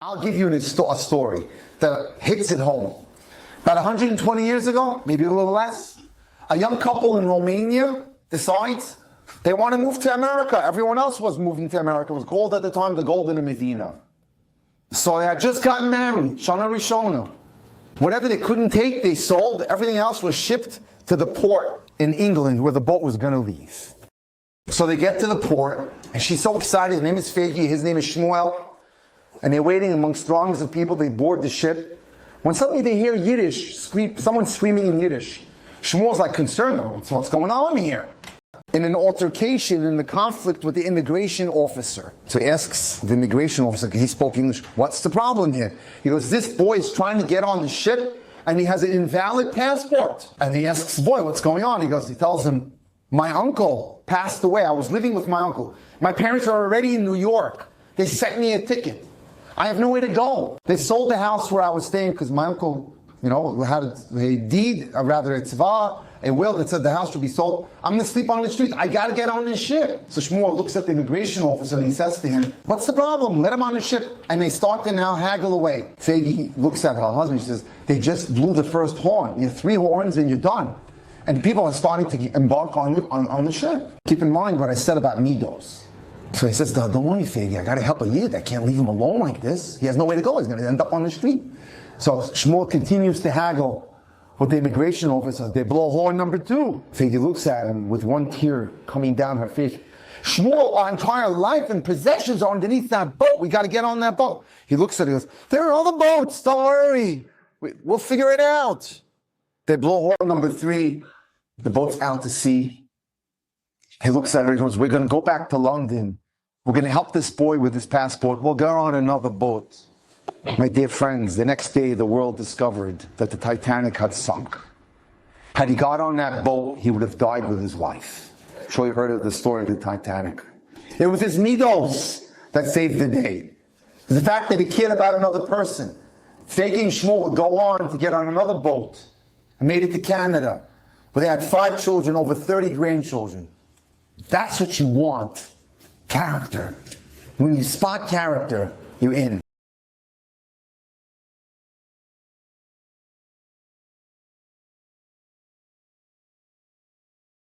I'll give you a story that hits it home. About 120 years ago, maybe a little less, a young couple in Romania decides they want to move to America. Everyone else was moving to America. It was called at the time the Golden Medina. So they had just gotten married, Shana Rishona. Whatever they couldn't take, they sold. Everything else was shipped to the port in England where the boat was going to leave. So they get to the port, and she's so excited. Her name is Fegi, his name is Shmuel. And they're waiting amongst throngs of people. They board the ship. When suddenly they hear Yiddish, someone screaming in Yiddish. Shmuel's like concerned, what's going on here? In an altercation, in the conflict with the immigration officer. So he asks the immigration officer, he spoke English, what's the problem here? He goes, this boy is trying to get on the ship and he has an invalid passport. And he asks the boy, what's going on? He tells him, my uncle passed away. I was living with my uncle. My parents are already in New York. They sent me a ticket. I have nowhere to go. They sold the house where I was staying because my uncle, had a deed, or rather a tzvah, a will that said the house should be sold. I'm going to sleep on the street. I got to get on this ship. So Shmuel looks at the immigration officer and he says to him, what's the problem? Let him on the ship. And they start to now haggle away. Fegi looks at her husband. She says, they just blew the first horn. You have 3 horns and you're done. And people are starting to embark on the ship. Keep in mind what I said about Midos. So he says, don't worry, Fegi, I got to help a Yid. I can't leave him alone like this. He has nowhere to go. He's going to end up on the street. So Shmuel continues to haggle with the immigration officers. They blow horn number 2. Fegi looks at him with one tear coming down her face. Shmuel, our entire life and possessions are underneath that boat. We got to get on that boat. He looks at it and goes, there are other boats. Don't worry. We'll figure it out. They blow horn number 3. The boat's out to sea. He looks at her and goes, we're going to go back to London. We're going to help this boy with his passport. We'll go on another boat. My dear friends, the next day the world discovered that the Titanic had sunk. Had he got on that boat, he would have died with his wife. I'm sure you heard of the story of the Titanic. It was his midos that saved the day. The fact that he cared about another person. Fegi and Shmuel would go on to get on another boat and made it to Canada, where they had 5 children, over 30 grandchildren. That's what you want. Character. When you spot character, you're in.